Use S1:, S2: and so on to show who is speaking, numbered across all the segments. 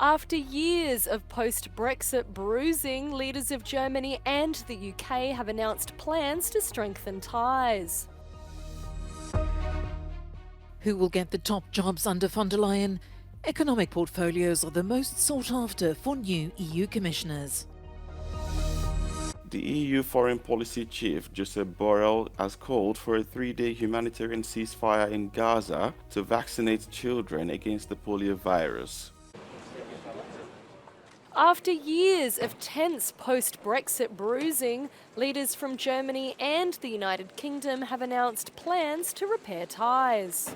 S1: After years of post-Brexit bruising, leaders of Germany and the UK have announced plans to strengthen ties.
S2: Who will get the top jobs under von der Leyen? Economic portfolios are the most sought after for new EU commissioners.
S3: The EU foreign policy chief, Josep Borrell, has called for a 3-day humanitarian ceasefire in Gaza to vaccinate children against the polio virus.
S1: After years of tense post-Brexit bruising, leaders from Germany and the United Kingdom have announced plans to repair ties.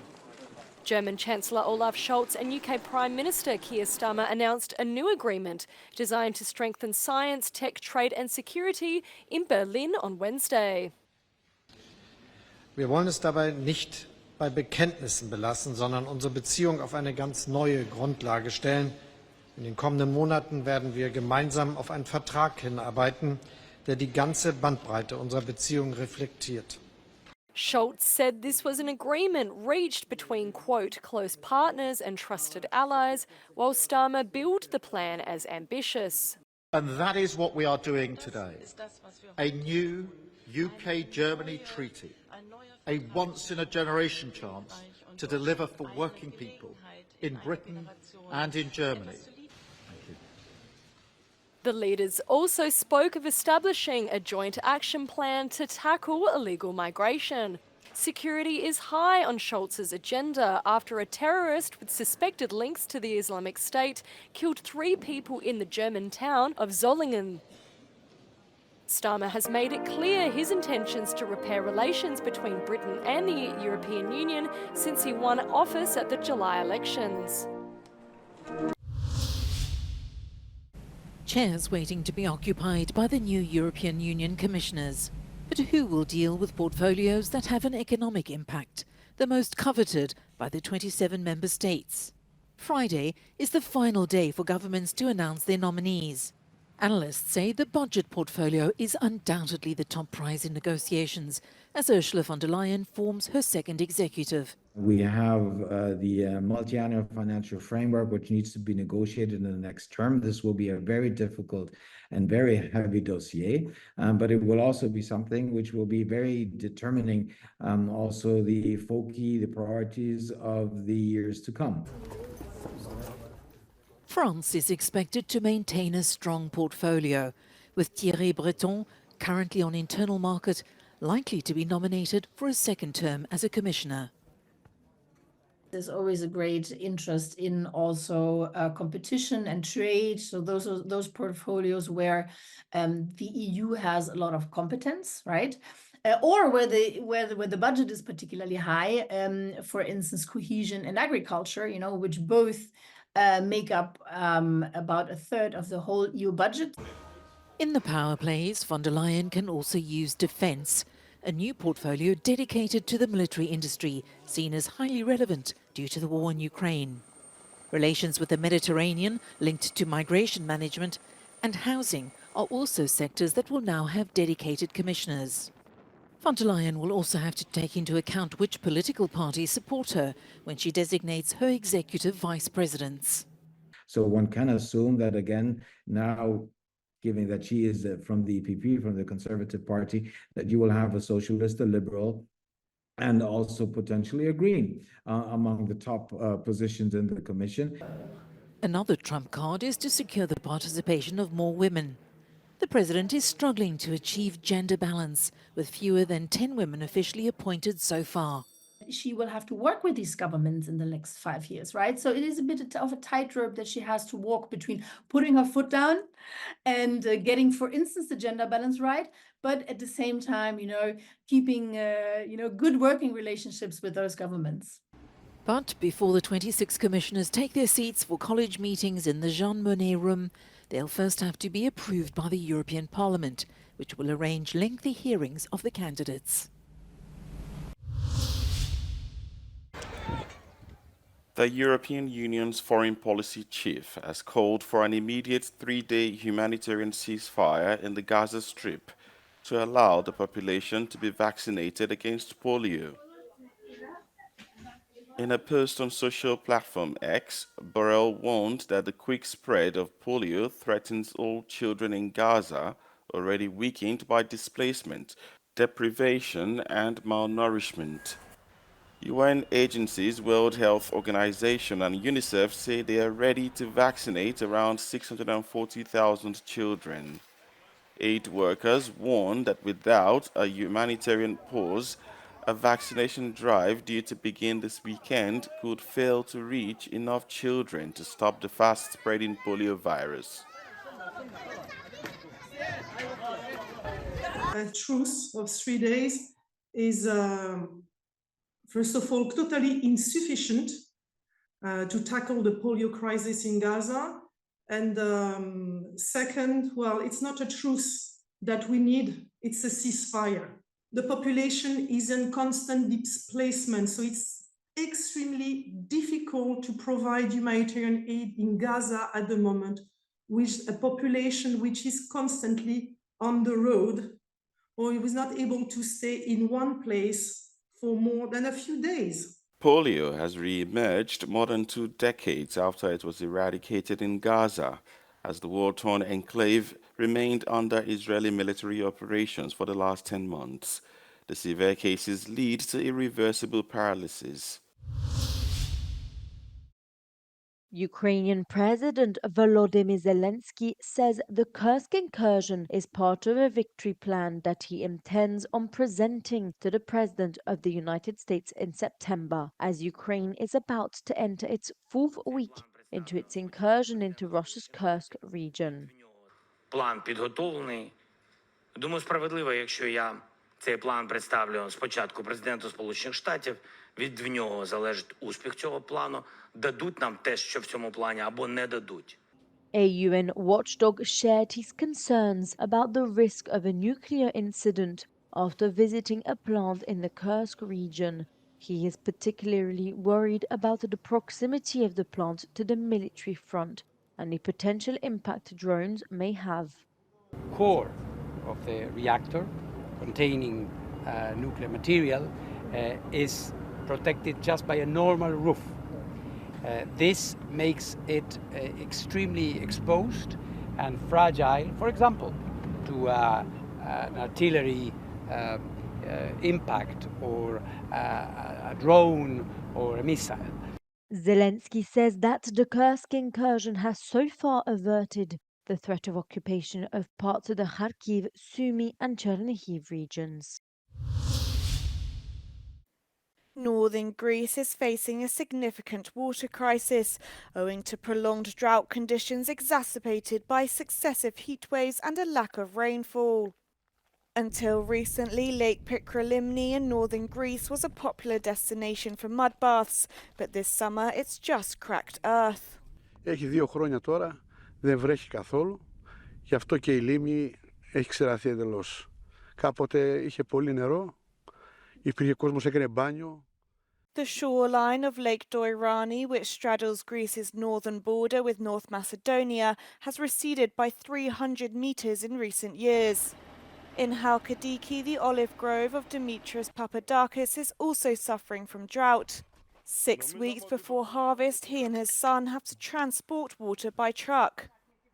S1: German Chancellor Olaf Scholz and UK Prime Minister Keir Starmer announced a new agreement designed to strengthen science, tech, trade and security in Berlin on Wednesday.
S4: Wir wollen es dabei nicht bei Bekenntnissen belassen, sondern unsere Beziehung auf eine ganz neue Grundlage stellen. In den kommenden Monaten werden wir gemeinsam auf einen Vertrag hinarbeiten, der die ganze Bandbreite unserer Beziehung reflektiert.
S1: Scholz said this was an agreement reached between, quote, close partners and trusted allies, while Starmer billed the plan as ambitious.
S5: And that is what we are doing today. A new UK-Germany treaty, a once-in-a-generation chance to deliver for working people in Britain and in Germany.
S1: The leaders also spoke of establishing a joint action plan to tackle illegal migration. Security is high on Scholz's agenda after a terrorist with suspected links to the Islamic State killed 3 people in the German town of Solingen. Starmer has made it clear his intentions to repair relations between Britain and the European Union since he won office at the July elections.
S2: Chairs waiting to be occupied by the new European Union commissioners. But who will deal with portfolios that have an economic impact, the most coveted by the 27 member states? Friday is the final day for governments to announce their nominees. Analysts say the budget portfolio is undoubtedly the top prize in negotiations, as Ursula von der Leyen forms her second executive.
S6: We have the multi-annual financial framework, which needs to be negotiated in the next term. This will be a very difficult and very heavy dossier, but it will also be something which will be very determining also the priorities of the years to come.
S2: France is expected to maintain a strong portfolio, with Thierry Breton, currently on internal market, likely to be nominated for a second term as a commissioner.
S7: There's always a great interest in also competition and trade. So those portfolios where the EU has a lot of competence, right? Or where the budget is particularly high, for instance, cohesion and agriculture, you know, which both make up about a third of the whole EU budget.
S2: In the power plays, von der Leyen can also use defence, a new portfolio dedicated to the military industry, seen as highly relevant due to the war in Ukraine. Relations with the Mediterranean, linked to migration management, and housing are also sectors that will now have dedicated commissioners. Von der Leyen will also have to take into account which political parties support her when she designates her executive vice presidents.
S6: So one can assume that, again, now, given that she is from the EPP, from the Conservative Party, that you will have a socialist, a liberal, and also potentially a green among the top positions in the Commission.
S2: Another trump card is to secure the participation of more women. The president is struggling to achieve gender balance, with fewer than 10 women officially appointed so far.
S7: She will have to work with these governments in the next 5 years, right? So it is a bit of a tightrope that she has to walk between putting her foot down and getting, for instance, the gender balance right, but at the same time, you know, keeping, good working relationships with those governments.
S2: But before the 26 commissioners take their seats for college meetings in the Jean Monnet room, they'll first have to be approved by the European Parliament, which will arrange lengthy hearings of the candidates.
S3: The European Union's foreign policy chief has called for an immediate 3-day humanitarian ceasefire in the Gaza Strip to allow the population to be vaccinated against polio. In a post on social platform X, Borrell warned that the quick spread of polio threatens all children in Gaza, already weakened by displacement, deprivation, and malnourishment. UN agencies, World Health Organization, and UNICEF say they are ready to vaccinate around 640,000 children. Aid workers warn that without a humanitarian pause, a vaccination drive due to begin this weekend could fail to reach enough children to stop the fast-spreading polio virus.
S8: A truce of 3 days is, first of all, totally insufficient to tackle the polio crisis in Gaza. And second, well, it's not a truce that we need, it's a ceasefire. The population is in constant displacement, so it's extremely difficult to provide humanitarian aid in Gaza at the moment, with a population which is constantly on the road or was not able to stay in one place for more than a few days.
S3: Polio has re-emerged more than 2 decades after it was eradicated in Gaza, as the war-torn enclave remained under Israeli military operations for the last 10 months. The severe cases lead to irreversible paralysis.
S9: Ukrainian President Volodymyr Zelensky says the Kursk incursion is part of a victory plan that he intends on presenting to the President of the United States in September, as Ukraine is about to enter its 4th week into its incursion into Russia's Kursk region.
S10: План підготовлений. Думаю, справедливо, якщо я цей план представлю спочатку президенту Сполучених Штатів, від нього залежить успіх цього плану, дадуть нам те, що в цьому плані, або не дадуть.
S9: A UN watchdog shared his concerns about the risk of a nuclear incident after visiting a plant in the Kursk region. He is particularly worried about the proximity of the plant to the military front and the potential impact drones may have.
S11: Core of the reactor containing nuclear material is protected just by a normal roof. This makes it extremely exposed and fragile, for example, to an artillery impact or a drone or a missile.
S9: Zelensky says that the Kursk incursion has so far averted the threat of occupation of parts of the Kharkiv, Sumy and Chernihiv regions.
S12: Northern Greece is facing a significant water crisis owing to prolonged drought conditions exacerbated by successive heatwaves and a lack of rainfall. Until recently, Lake Pikrolimni in northern Greece was a popular destination for mud baths, but this summer it's just cracked earth.
S13: Έχει 2 χρόνια τώρα, δεν βρέχει καθόλου, γι' αυτό και η λίμνη έχει ξεραθεί εντελώς. Κάποτε είχε πολύ νερό, υπήρχε κόσμος, έκανε μπάνιο.
S12: The shoreline of Lake Doirani, which straddles Greece's northern border with North Macedonia, has receded by 300 meters in recent years. In Halkidiki, the olive grove of Dimitris Papadakis is also suffering from drought. 6 weeks before harvest, he and his son have to transport water by truck.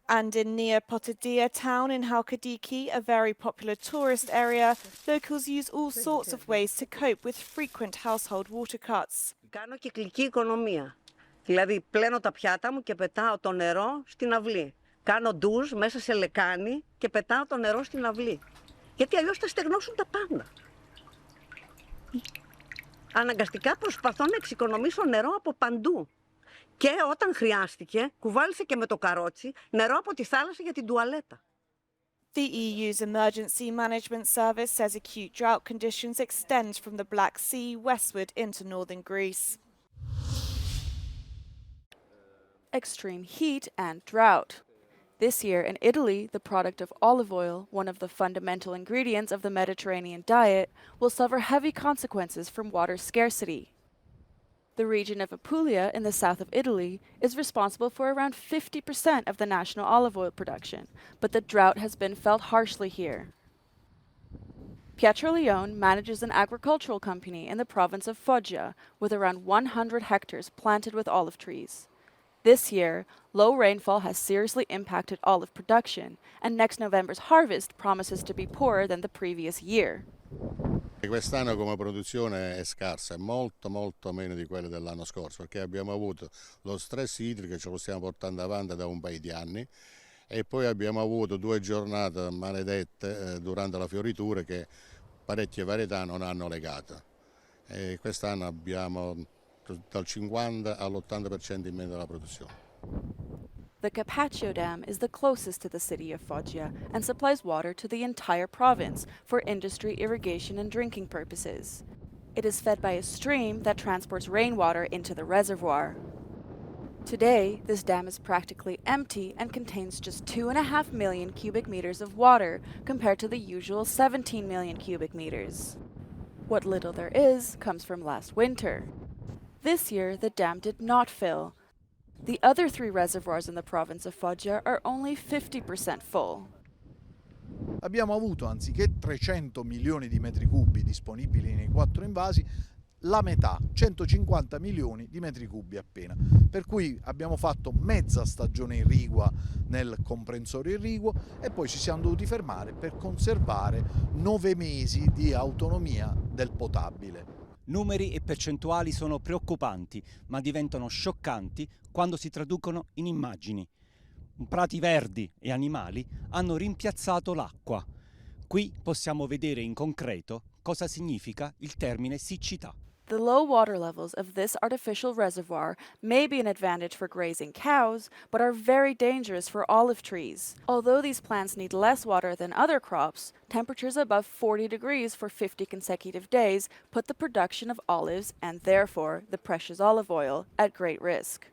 S12: And in near Potidia town in Halkidiki, a very popular tourist area, locals use all sorts of ways to cope with frequent household water cuts.
S14: Κάνω κυκλική οικονομία. Δηλαδή πλένω τα πιάτα μου και πετάω το νερό στην αυλή. Κάνω ντουζ μέσα σε λεκάνη και πετάω το νερό στην αυλή. Γιατί αλλιώς θα στεγνώσουν τα πάντα. Αναγκαστικά προσπαθώ να εξοικονομήσω νερό από παντού. Και όταν χρειάστηκε, κουβάλισε και με το καρότσι νερό από τη θάλασσα για την τουαλέτα.
S12: The EU's Emergency Management Service says acute drought conditions extend from the Black Sea westward into northern Greece.
S15: Extreme heat and drought. This year in Italy, the product of olive oil, one of the fundamental ingredients of the Mediterranean diet, will suffer heavy consequences from water scarcity. The region of Apulia in the south of Italy is responsible for around 50% of the national olive oil production, but the drought has been felt harshly here. Pietro Leone manages an agricultural company in the province of Foggia with around 100 hectares planted with olive trees. This year, low rainfall has seriously impacted olive production, and next November's harvest promises to be poorer than the previous year.
S16: Quest'anno come produzione è scarsa, è molto meno di quella dell'anno scorso, perché abbiamo avuto lo stress idrico che ce lo stiamo portando avanti da un paio di anni e poi abbiamo avuto 2 giornate maledette durante la fioritura che parecchie varietà non hanno legato. E quest'anno abbiamo dal 50 all'80% in meno della produzione.
S15: The Capaccio Dam is the closest to the city of Foggia and supplies water to the entire province for industry, irrigation, and drinking purposes. It is fed by a stream that transports rainwater into the reservoir. Today, this dam is practically empty and contains just 2.5 million cubic meters of water compared to the usual 17 million cubic meters. What little there is comes from last winter. This year, the dam did not fill. The other 3 reservoirs in the province of Foggia are only 50% full.
S17: Abbiamo avuto, anziché 300 milioni di metri cubi disponibili nei 4 invasi, la metà, 150 milioni di metri cubi appena. Per cui abbiamo fatto mezza stagione irrigua nel comprensorio irriguo e poi ci siamo dovuti fermare per conservare 9 mesi di autonomia del potabile.
S18: Numeri e percentuali sono preoccupanti, ma diventano scioccanti quando si traducono in immagini. Prati verdi e animali hanno rimpiazzato l'acqua. Qui possiamo vedere in concreto cosa significa il termine siccità.
S15: The low water levels of this artificial reservoir may be an advantage for grazing cows, but are very dangerous for olive trees. Although these plants need less water than other crops, temperatures above 40 degrees for 50 consecutive days put the production of olives, and therefore the precious olive oil, at great risk.